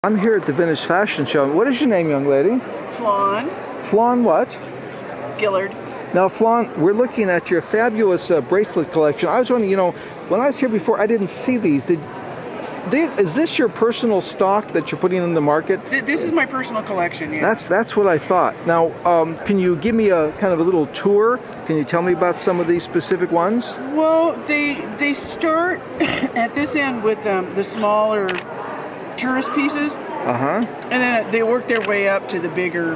I'm here at the Vintage Fashion Show. What is your name, young lady? Flawn. Flawn what? Gillard. Now, Flawn, we're looking at your fabulous bracelet collection. I was wondering, when I was here before, I didn't see these. Is this your personal stock that you're putting in the market? This is my personal collection, yeah. That's what I thought. Now, can you give me a kind of a little tour? Can you tell me about some of these specific ones? Well, they start at this end with the smaller tourist pieces. Uh-huh. And then they work their way up to the bigger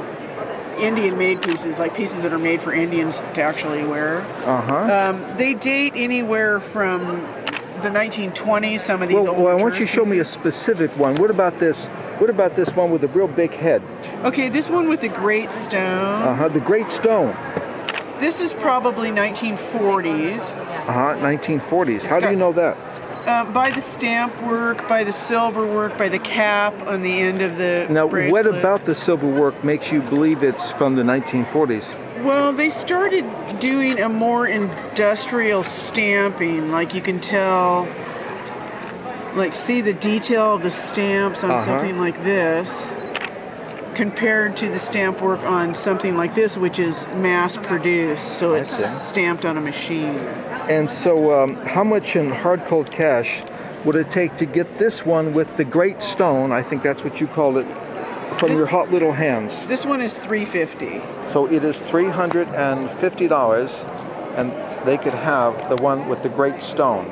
Indian-made pieces, like pieces that are made for Indians to actually wear. Uh-huh. They date anywhere from the 1920s, some of these old Well, I want you to tourist show me a pieces. specific one. What about this one with a real big head? Okay, this one with the great stone. Uh-huh, the Great Stone. This is probably 1940s. Uh-huh, 1940s. How do you know that? By the stamp work, by the silver work, by the cap on the end of the Now, bracelet. what about the silver work makes you believe it's from the 1940s? Well, they started doing a more industrial stamping, like you can tell, like see the detail of the stamps on something like this, compared to the stamp work on something like this, which is mass produced, so it's stamped on a machine. And so how much in hard cold cash would it take to get this one with the Great Stone, I think that's what you called it, from your hot little hands? This one is $350. So it is $350, and they could have the one with the Great Stone.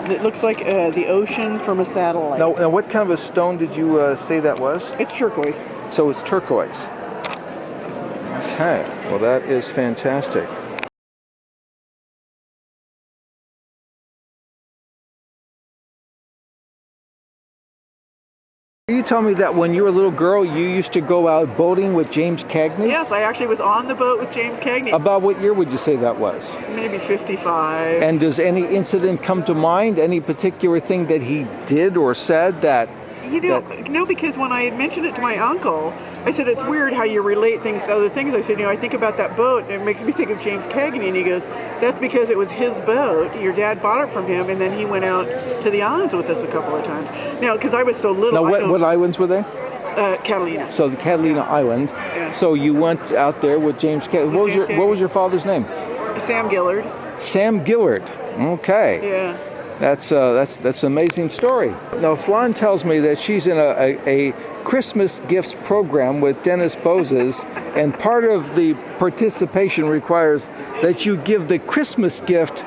It looks like the ocean from a satellite. Now what kind of a stone did you say that was? It's turquoise. So it's turquoise. Okay, well that is fantastic. You tell me that when you were a little girl, you used to go out boating with James Cagney? Yes, I actually was on the boat with James Cagney. About what year would you say that was? Maybe 55. And does any incident come to mind? Any particular thing that he did or said that... No, because when I had mentioned it to my uncle, I said, it's weird how you relate things to other things. I said, I think about that boat, and it makes me think of James Cagney. And he goes, that's because it was his boat. Your dad bought it from him, and then he went out to the islands with us a couple of times. Now, because I was so little... Now, what islands were there? Catalina. So the Catalina Island. Yeah. So you went out there with James Cagney. What was your father's name? Sam Gillard. Sam Gillard. Okay. Yeah. That's an amazing story. Now, Flawn tells me that she's in a Christmas gifts program with Dennis Boses, and part of the participation requires that you give the Christmas gift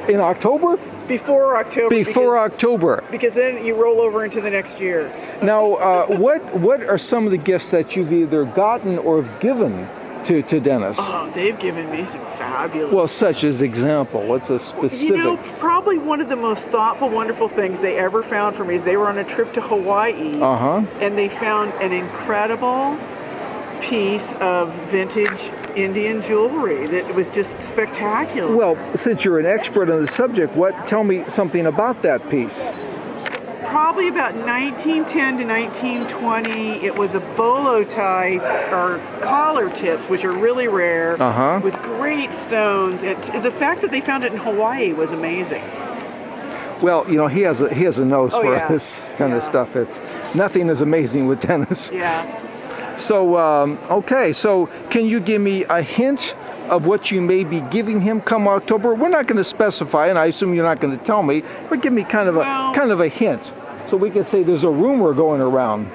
in October? Before October. Before October. Because then you roll over into the next year. Now, what are some of the gifts that you've either gotten or have given to Dennis? Oh, they've given me some fabulous... Well, such as example. What's a specific... Probably one of the most thoughtful, wonderful things they ever found for me is they were on a trip to Hawaii. And they found an incredible piece of vintage Indian jewelry that was just spectacular. Well, since you're an expert on the subject, tell me something about that piece. Probably about 1910 to 1920, it was a bolo tie or collar tips, which are really rare, with great stones. And the fact that they found it in Hawaii was amazing. Well, he has a nose for this kind of stuff. Nothing is amazing with Dennis. Yeah. So, okay, so can you give me a hint of what you may be giving him come October? We're not going to specify, and I assume you're not going to tell me, but give me kind of a hint. So we can say there's a rumor going around.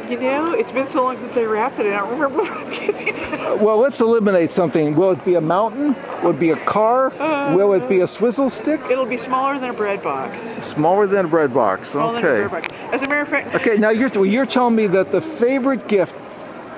It's been so long since I wrapped it, I don't remember what I'm giving it. Well, let's eliminate something. Will it be a mountain? Will it be a car? Will it be a swizzle stick? It'll be smaller than a bread box. Smaller than a bread box. Okay. As a matter of fact... Okay, now you're telling me that the favorite gift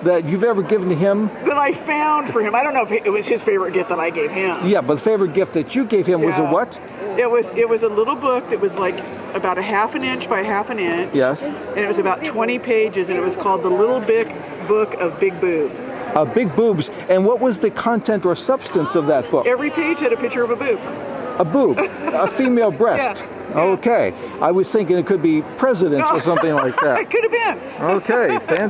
that you've ever given to him... That I found for him. I don't know if it was his favorite gift that I gave him. Yeah, but the favorite gift that you gave him was a what? It was a little book that was like about a half an inch by half an inch. Yes. And it was about 20 pages, and it was called The Little Big Book of Big Boobs. Big boobs. And what was the content or substance of that book? Every page had a picture of a boob. A boob. A female breast. Yeah. Okay. I was thinking it could be presidents or something like that. It could have been. Okay, fantastic.